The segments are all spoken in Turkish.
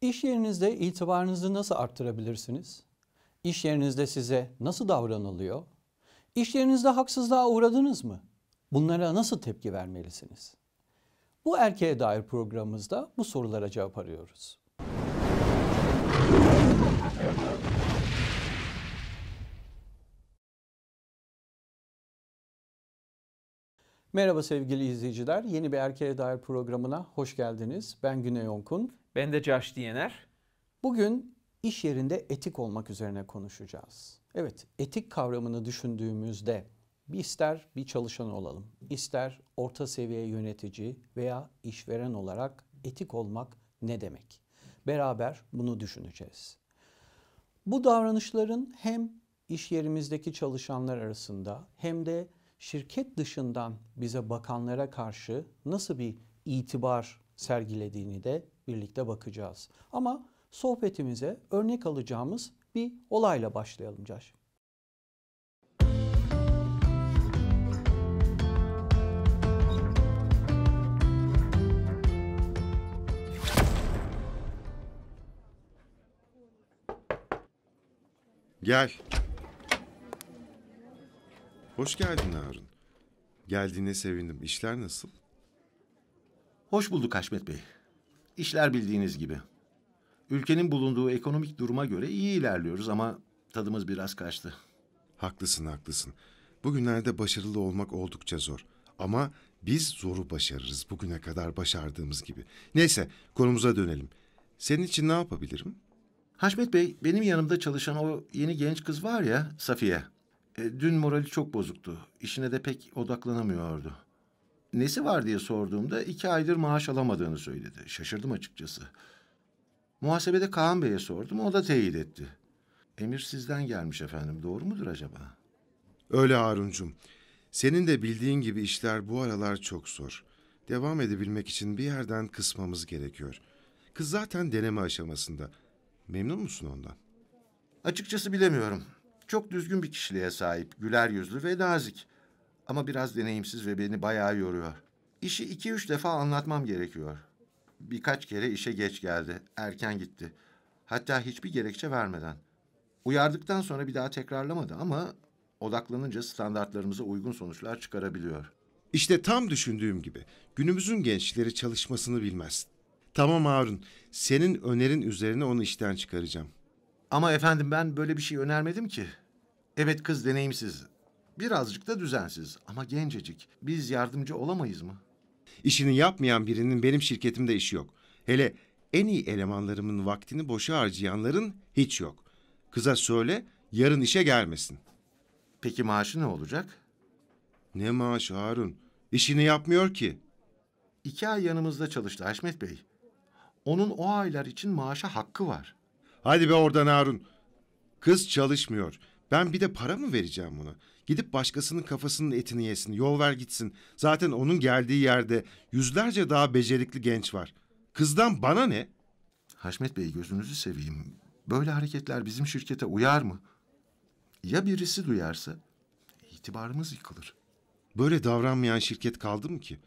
İş yerinizde itibarınızı nasıl arttırabilirsiniz? İş yerinizde size nasıl davranılıyor? İş yerinizde haksızlığa uğradınız mı? Bunlara nasıl tepki vermelisiniz? Bu erkeğe dair programımızda bu sorulara cevap arıyoruz. Merhaba sevgili izleyiciler. Yeni bir erkeğe dair programına hoş geldiniz. Ben Güney Onkun. Ben de Josh Diyener. Bugün iş yerinde etik olmak üzerine konuşacağız. Evet, etik kavramını düşündüğümüzde ister bir çalışan olalım, ister orta seviye yönetici veya işveren olarak etik olmak ne demek? Beraber bunu düşüneceğiz. Bu davranışların hem iş yerimizdeki çalışanlar arasında hem de şirket dışından bize bakanlara karşı nasıl bir itibar sergilediğini de birlikte bakacağız. Ama sohbetimize örnek alacağımız bir olayla başlayalım Caş. Gel. Hoş geldin Harun. Geldiğine sevindim. İşler nasıl? Hoş bulduk Haşmet Bey. İşler bildiğiniz gibi. Ülkenin bulunduğu ekonomik duruma göre iyi ilerliyoruz ama tadımız biraz kaçtı. Haklısın, haklısın. Bugünlerde başarılı olmak oldukça zor. Ama biz zoru başarırız bugüne kadar başardığımız gibi. Neyse, konumuza dönelim. Senin için ne yapabilirim? Haşmet Bey, benim yanımda çalışan o yeni genç kız var ya, Safiye. Dün morali çok bozuktu. İşine de pek odaklanamıyordu. Nesi var diye sorduğumda 2 aydır maaş alamadığını söyledi. Şaşırdım açıkçası. Muhasebede Kaan Bey'e sordum, o da teyit etti. Emir sizden gelmiş efendim, doğru mudur acaba? Öyle Haruncum. Senin de bildiğin gibi işler bu aralar çok zor. Devam edebilmek için bir yerden kısmamız gerekiyor. Kız zaten deneme aşamasında. Memnun musun ondan? Açıkçası bilemiyorum. Çok düzgün bir kişiliğe sahip, güler yüzlü ve nazik. Ama biraz deneyimsiz ve beni bayağı yoruyor. İşi 2-3 defa anlatmam gerekiyor. Birkaç kere işe geç geldi, erken gitti. Hatta hiçbir gerekçe vermeden. Uyardıktan sonra bir daha tekrarlamadı ama odaklanınca standartlarımıza uygun sonuçlar çıkarabiliyor. İşte tam düşündüğüm gibi. Günümüzün gençleri çalışmasını bilmez. Tamam Harun, senin önerin üzerine onu işten çıkaracağım. Ama efendim ben böyle bir şey önermedim ki. Evet kız deneyimsiz. Birazcık da düzensiz ama gencecik. Biz yardımcı olamayız mı? İşini yapmayan birinin benim şirketimde işi yok. Hele en iyi elemanlarımın vaktini boşa harcayanların hiç yok. Kıza söyle, yarın işe gelmesin. Peki maaşı ne olacak? Ne maaşı Harun? İşini yapmıyor ki. 2 ay yanımızda çalıştı Haşmet Bey. Onun o aylar için maaşa hakkı var. Hadi be oradan Harun. Kız çalışmıyor. Ben bir de para mı vereceğim buna? Gidip başkasının kafasının etini yesin, yol ver gitsin. Zaten onun geldiği yerde yüzlerce daha becerikli genç var. Kızdan bana ne? Haşmet Bey gözünüzü seveyim. Böyle hareketler bizim şirkete uyar mı? Ya birisi duyarsa? İtibarımız yıkılır. Böyle davranmayan şirket kaldı mı ki?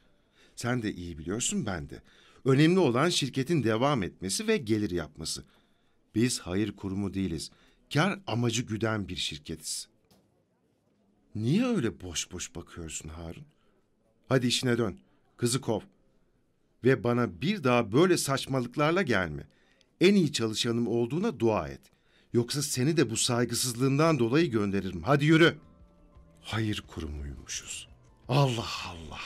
Sen de iyi biliyorsun, ben de. Önemli olan şirketin devam etmesi ve gelir yapması. Biz hayır kurumu değiliz. Kar amacı güden bir şirketiz. Niye öyle boş boş bakıyorsun Harun? Hadi işine dön. Kızı kov. Ve bana bir daha böyle saçmalıklarla gelme. En iyi çalışanım olduğuna dua et. Yoksa seni de bu saygısızlığından dolayı gönderirim. Hadi yürü. Hayır kurumuymuşuz. Allah Allah.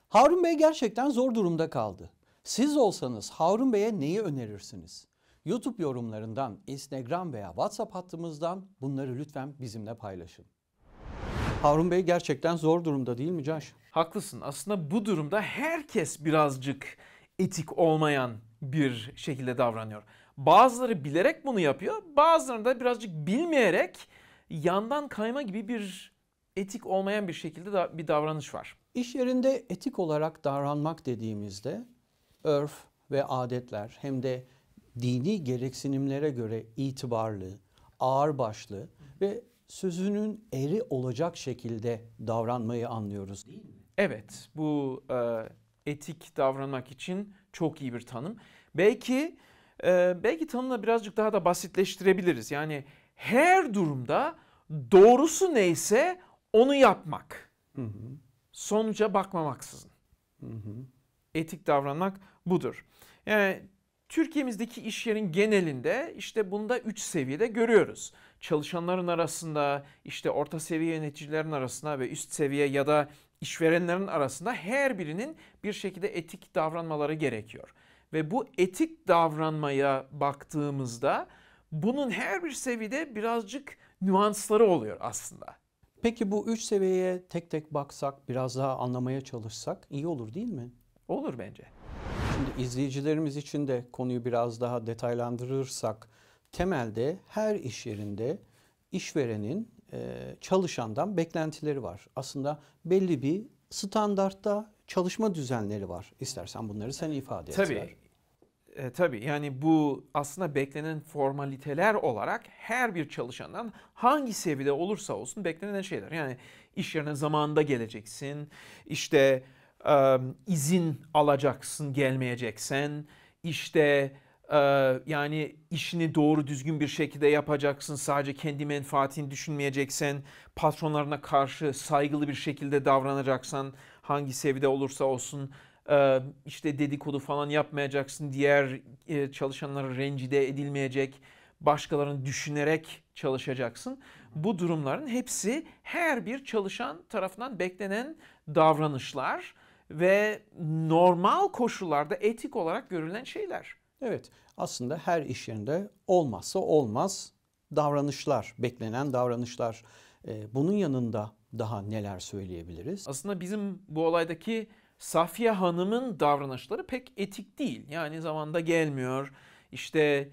Harun Bey gerçekten zor durumda kaldı. Siz olsanız Harun Bey'e neyi önerirsiniz? YouTube yorumlarından, Instagram veya WhatsApp hattımızdan bunları lütfen bizimle paylaşın. Harun Bey gerçekten zor durumda değil mi Caş? Haklısın. Aslında bu durumda herkes birazcık etik olmayan bir şekilde davranıyor. Bazıları bilerek bunu yapıyor, bazıları da birazcık bilmeyerek yandan kayma gibi bir etik olmayan bir şekilde bir davranış var. İş yerinde etik olarak davranmak dediğimizde örf ve adetler hem de dini gereksinimlere göre itibarlı, ağırbaşlı ve sözünün eri olacak şekilde davranmayı anlıyoruz değil mi? Evet, bu etik davranmak için çok iyi bir tanım. Belki tanımla birazcık daha da basitleştirebiliriz. Yani her durumda doğrusu neyse onu yapmak. Sonuca bakmamaksızın. Etik davranmak budur. Yani Türkiye'mizdeki iş yerin genelinde işte bunda 3 seviyede görüyoruz. Çalışanların arasında, işte orta seviye yöneticilerin arasında ve üst seviye ya da işverenlerin arasında her birinin bir şekilde etik davranmaları gerekiyor. Ve bu etik davranmaya baktığımızda bunun her bir seviyede birazcık nüansları oluyor aslında. Peki bu 3 seviyeye tek tek baksak, biraz daha anlamaya çalışsak iyi olur değil mi? Olur bence. Şimdi izleyicilerimiz için de konuyu biraz daha detaylandırırsak, temelde her iş yerinde işverenin çalışandan beklentileri var. Aslında belli bir standartta çalışma düzenleri var. İstersen bunları sen ifade et. Tabii. Tabii yani bu aslında beklenen formaliteler olarak her bir çalışandan hangi seviyede olursa olsun beklenen şeyler. Yani iş yerine zamanında geleceksin, işte izin alacaksın gelmeyeceksen, işte yani işini doğru düzgün bir şekilde yapacaksın, sadece kendi menfaatini düşünmeyeceksen, patronlarına karşı saygılı bir şekilde davranacaksan hangi seviyede olursa olsun, işte dedikodu falan yapmayacaksın, diğer çalışanlara rencide edilmeyecek, başkalarını düşünerek çalışacaksın. Bu durumların hepsi her bir çalışan tarafından beklenen davranışlar ve normal koşullarda etik olarak görülen şeyler. Evet, aslında her iş yerinde olmazsa olmaz davranışlar, beklenen davranışlar. Bunun yanında daha neler söyleyebiliriz? Aslında bizim bu olaydaki Safiye Hanım'ın davranışları pek etik değil. Yani zamanında gelmiyor, işte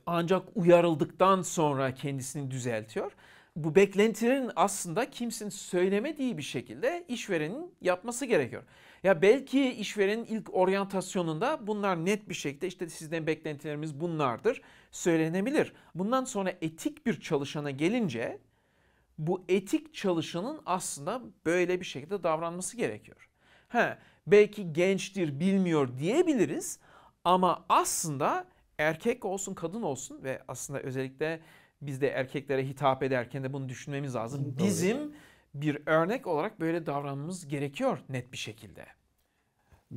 ancak uyarıldıktan sonra kendisini düzeltiyor. Bu beklentilerin aslında kimsenin söylemediği bir şekilde işverenin yapması gerekiyor. Ya belki işverenin ilk oryantasyonunda bunlar net bir şekilde işte sizden beklentilerimiz bunlardır söylenebilir. Bundan sonra etik bir çalışana gelince bu etik çalışanın aslında böyle bir şekilde davranması gerekiyor. Belki gençtir, bilmiyor diyebiliriz ama aslında erkek olsun, kadın olsun ve aslında özellikle biz de erkeklere hitap ederken de bunu düşünmemiz lazım. Doğru. Bizim bir örnek olarak böyle davranmamız gerekiyor net bir şekilde.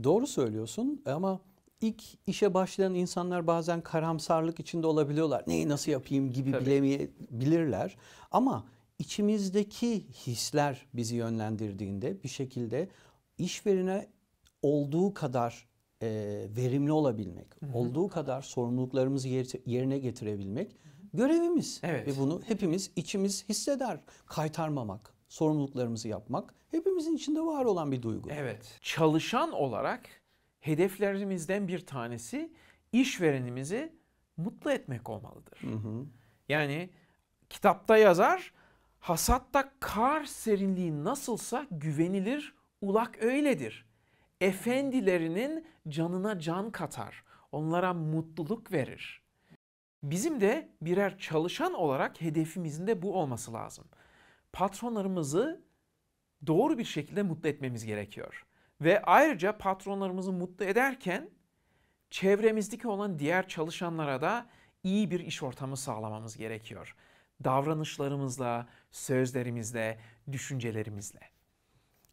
Doğru söylüyorsun ama ilk işe başlayan insanlar bazen karamsarlık içinde olabiliyorlar. Neyi nasıl yapayım gibi Tabii. bilemeyebilirler. Ama içimizdeki hisler bizi yönlendirdiğinde bir şekilde işverene olduğu kadar verimli olabilmek, olduğu kadar sorumluluklarımızı yerine getirebilmek görevimiz. Evet. Ve bunu hepimiz içimiz hisseder. Kaytarmamak, sorumluluklarımızı yapmak hepimizin içinde var olan bir duygu. Evet. Çalışan olarak hedeflerimizden bir tanesi işverenimizi mutlu etmek olmalıdır. Yani kitapta yazar, hasatta kar serinliği nasılsa güvenilir ulak öyledir. Efendilerinin canına can katar, onlara mutluluk verir. Bizim de birer çalışan olarak hedefimizin de bu olması lazım. Patronlarımızı doğru bir şekilde mutlu etmemiz gerekiyor. Ve ayrıca patronlarımızı mutlu ederken çevremizdeki olan diğer çalışanlara da iyi bir iş ortamı sağlamamız gerekiyor. Davranışlarımızla, sözlerimizle, düşüncelerimizle.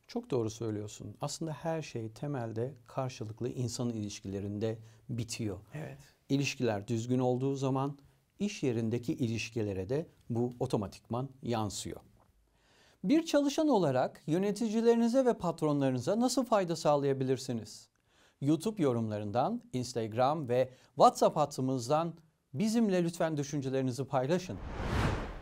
Çok doğru söylüyorsun. Aslında her şey temelde karşılıklı insan ilişkilerinde bitiyor. Evet. İlişkiler düzgün olduğu zaman iş yerindeki ilişkilere de bu otomatikman yansıyor. Bir çalışan olarak yöneticilerinize ve patronlarınıza nasıl fayda sağlayabilirsiniz? YouTube yorumlarından, Instagram ve WhatsApp hattımızdan bizimle lütfen düşüncelerinizi paylaşın.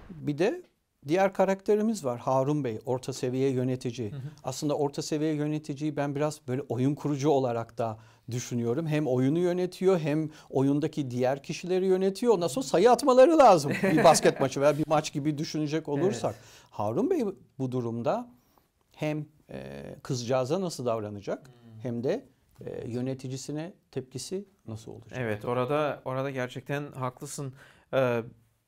Bir de diğer karakterimiz var, Harun Bey, orta seviye yönetici. Aslında orta seviye yöneticiyi ben biraz böyle oyun kurucu olarak da düşünüyorum. Hem oyunu yönetiyor hem oyundaki diğer kişileri yönetiyor. Ondan sonra sayı atmaları lazım. Bir basket maçı veya bir maç gibi düşünecek olursak. Evet. Harun Bey bu durumda hem kızcağıza nasıl davranacak hem de yöneticisine tepkisi nasıl olacak? Evet, orada gerçekten haklısın.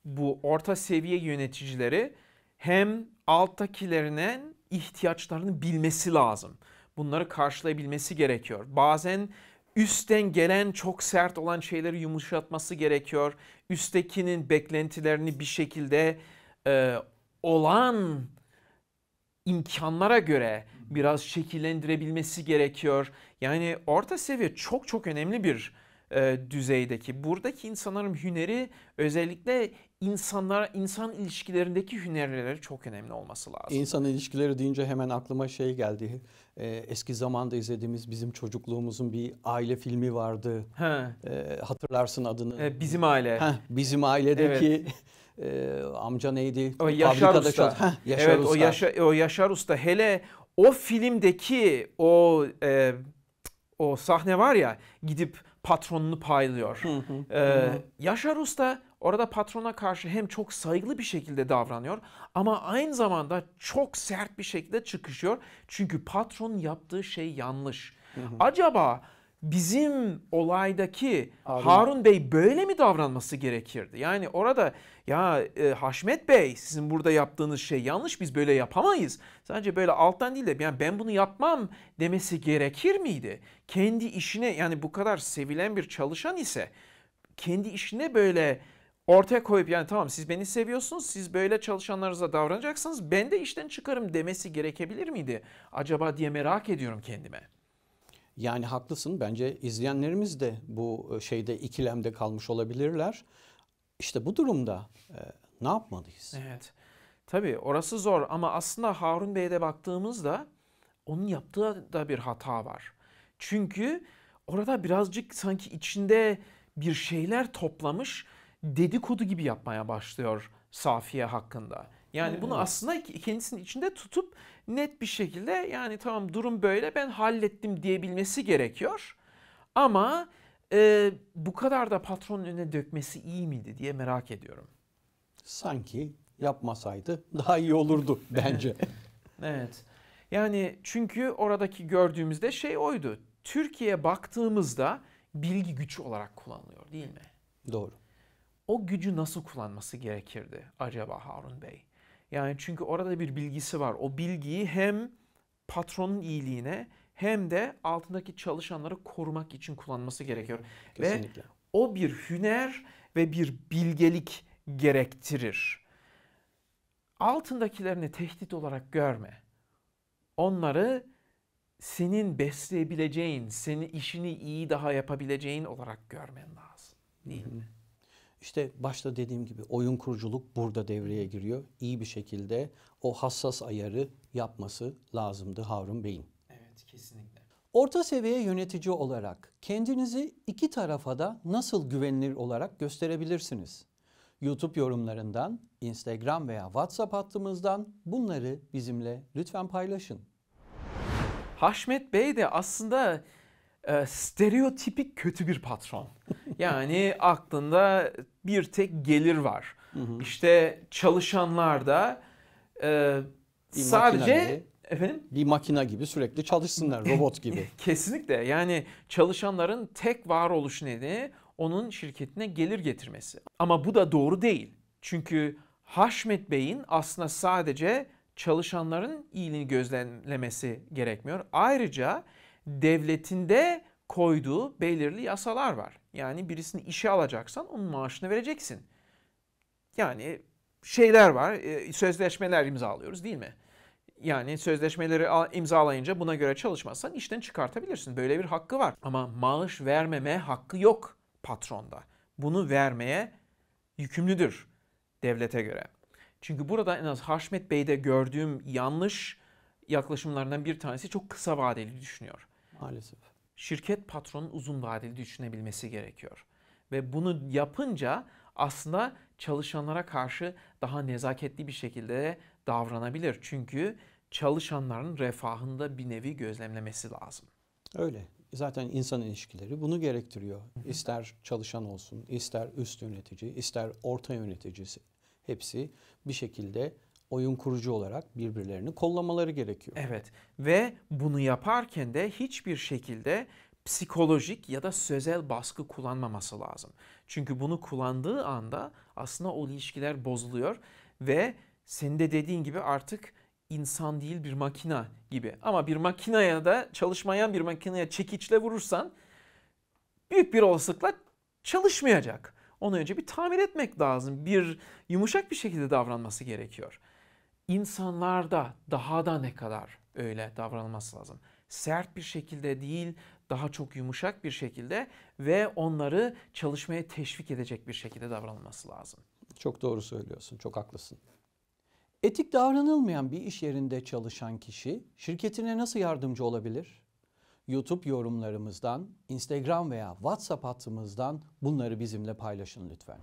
Bu orta seviye yöneticileri hem alttakilerinin ihtiyaçlarını bilmesi lazım. Bunları karşılayabilmesi gerekiyor. Bazen üstten gelen çok sert olan şeyleri yumuşatması gerekiyor. Üsttekinin beklentilerini bir şekilde olan imkanlara göre biraz şekillendirebilmesi gerekiyor. Yani orta seviye çok çok önemli bir düzeydeki. Buradaki insanların hüneri özellikle insan ilişkilerindeki hünerleri çok önemli olması lazım. İnsan ilişkileri deyince hemen aklıma şey geldi. Eski zamanda izlediğimiz bizim çocukluğumuzun bir aile filmi vardı. Hatırlarsın adını. Bizim Aile. Bizim ailedeki amca neydi? O Yaşar Fabrikada Usta. Yaşar Evet, Usta. o Yaşar Usta. Hele o filmdeki o sahne var ya, gidip patronunu paylıyor. Yaşar Usta orada patrona karşı hem çok saygılı bir şekilde davranıyor ama aynı zamanda çok sert bir şekilde çıkışıyor. Çünkü patronun yaptığı şey yanlış. Acaba bizim olaydaki Harun Bey böyle mi davranması gerekirdi? Yani orada ya Haşmet Bey, sizin burada yaptığınız şey yanlış, biz böyle yapamayız. Sadece böyle alttan değil de yani ben bunu yapmam demesi gerekir miydi? Kendi işine, yani bu kadar sevilen bir çalışan ise kendi işine böyle ortaya koyup yani tamam siz beni seviyorsunuz, siz böyle çalışanlarınıza davranacaksınız, ben de işten çıkarım demesi gerekebilir miydi acaba diye merak ediyorum kendime. Yani haklısın. Bence izleyenlerimiz de bu ikilemde kalmış olabilirler. İşte bu durumda ne yapmalıyız? Evet. Tabii orası zor ama aslında Harun Bey'e baktığımızda onun yaptığı da bir hata var. Çünkü orada birazcık sanki içinde bir şeyler toplamış, dedikodu gibi yapmaya başlıyor Safiye hakkında. Yani bunu aslında kendisinin içinde tutup net bir şekilde yani tamam durum böyle, ben hallettim diyebilmesi gerekiyor. Ama bu kadar da patronun önüne dökmesi iyi miydi diye merak ediyorum. Sanki yapmasaydı daha iyi olurdu bence. Evet. Yani çünkü oradaki gördüğümüzde şey oydu. Türkiye'ye baktığımızda bilgi güç olarak kullanılıyor değil mi? Doğru. O gücü nasıl kullanması gerekirdi acaba Harun Bey? Yani çünkü orada bir bilgisi var. O bilgiyi hem patronun iyiliğine hem de altındaki çalışanları korumak için kullanması gerekiyor. Kesinlikle. Ve o bir hüner ve bir bilgelik gerektirir. Altındakilerini tehdit olarak görme. Onları senin besleyebileceğin, senin işini iyi daha yapabileceğin olarak görmen lazım. Değil mi? İşte başta dediğim gibi oyun kuruculuk burada devreye giriyor. İyi bir şekilde o hassas ayarı yapması lazımdı Harun Bey'in. Evet, kesinlikle. Orta seviye yönetici olarak kendinizi iki tarafa da nasıl güvenilir olarak gösterebilirsiniz? YouTube yorumlarından, Instagram veya WhatsApp hattımızdan bunları bizimle lütfen paylaşın. Haşmet Bey de aslında stereotipik kötü bir patron. Yani aklında bir tek gelir var. İşte çalışanlar da sadece bir makine gibi sürekli çalışsınlar, robot gibi. Kesinlikle. Yani çalışanların tek varoluş nedeni onun şirketine gelir getirmesi. Ama bu da doğru değil. Çünkü Haşmet Bey'in aslında sadece çalışanların iyiliğini gözlemlemesi gerekmiyor. Ayrıca devletinde koyduğu belirli yasalar var. Yani birisini işe alacaksan onun maaşını vereceksin. Yani şeyler var, sözleşmeler imzalıyoruz değil mi? Yani sözleşmeleri imzalayınca buna göre çalışmazsan işten çıkartabilirsin. Böyle bir hakkı var. Ama maaş vermeme hakkı yok patronda. Bunu vermeye yükümlüdür devlete göre. Çünkü burada en az Haşmet Bey'de gördüğüm yanlış yaklaşımlarından bir tanesi çok kısa vadeli düşünüyor. Maalesef. Şirket patronun uzun vadeli düşünebilmesi gerekiyor. Ve bunu yapınca aslında çalışanlara karşı daha nezaketli bir şekilde davranabilir. Çünkü çalışanların refahında bir nevi gözlemlemesi lazım. Öyle. Zaten insan ilişkileri bunu gerektiriyor. İster çalışan olsun, ister üst yönetici, ister orta yöneticisi. Hepsi bir şekilde oyun kurucu olarak birbirlerini kollamaları gerekiyor. Evet ve bunu yaparken de hiçbir şekilde psikolojik ya da sözel baskı kullanmaması lazım. Çünkü bunu kullandığı anda aslında o ilişkiler bozuluyor ve senin de dediğin gibi artık insan değil bir makina gibi. Ama bir makineye de çalışmayan bir makineye çekiçle vurursan büyük bir olasılıkla çalışmayacak. Onu önce bir tamir etmek lazım. Yumuşak bir şekilde davranması gerekiyor. İnsanlarda daha da ne kadar öyle davranılması lazım. Sert bir şekilde değil, daha çok yumuşak bir şekilde ve onları çalışmaya teşvik edecek bir şekilde davranılması lazım. Çok doğru söylüyorsun, çok haklısın. Etik davranılmayan bir iş yerinde çalışan kişi şirketine nasıl yardımcı olabilir? YouTube yorumlarımızdan, Instagram veya WhatsApp hattımızdan bunları bizimle paylaşın lütfen.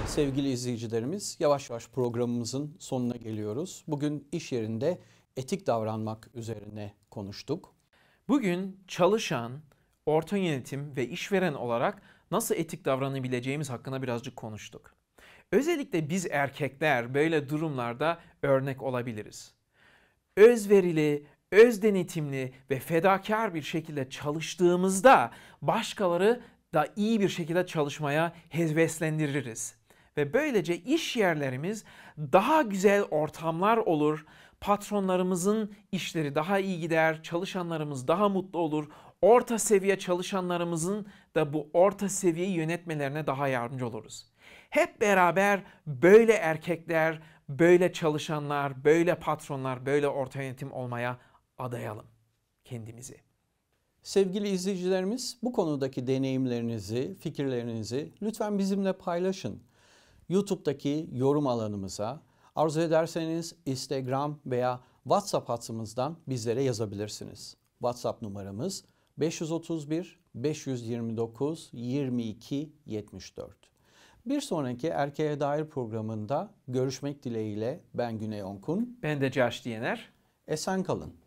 Sevgili izleyicilerimiz, yavaş yavaş programımızın sonuna geliyoruz. Bugün iş yerinde etik davranmak üzerine konuştuk. Bugün çalışan, orta yönetim ve işveren olarak nasıl etik davranabileceğimiz hakkında birazcık konuştuk. Özellikle biz erkekler böyle durumlarda örnek olabiliriz. Özverili, öz denetimli ve fedakar bir şekilde çalıştığımızda başkaları da iyi bir şekilde çalışmaya heveslendiririz. Ve böylece iş yerlerimiz daha güzel ortamlar olur, patronlarımızın işleri daha iyi gider, çalışanlarımız daha mutlu olur, orta seviye çalışanlarımızın da bu orta seviyeyi yönetmelerine daha yardımcı oluruz. Hep beraber böyle erkekler, böyle çalışanlar, böyle patronlar, böyle orta yönetim olmaya adayalım kendimizi. Sevgili izleyicilerimiz, bu konudaki deneyimlerinizi, fikirlerinizi lütfen bizimle paylaşın. YouTube'daki yorum alanımıza, arzu ederseniz Instagram veya WhatsApp hattımızdan bizlere yazabilirsiniz. WhatsApp numaramız 531 529 22 74. Bir sonraki Erkeğe Dair programında görüşmek dileğiyle ben Güney Onkun. Ben de Josh Diyener. Esen kalın.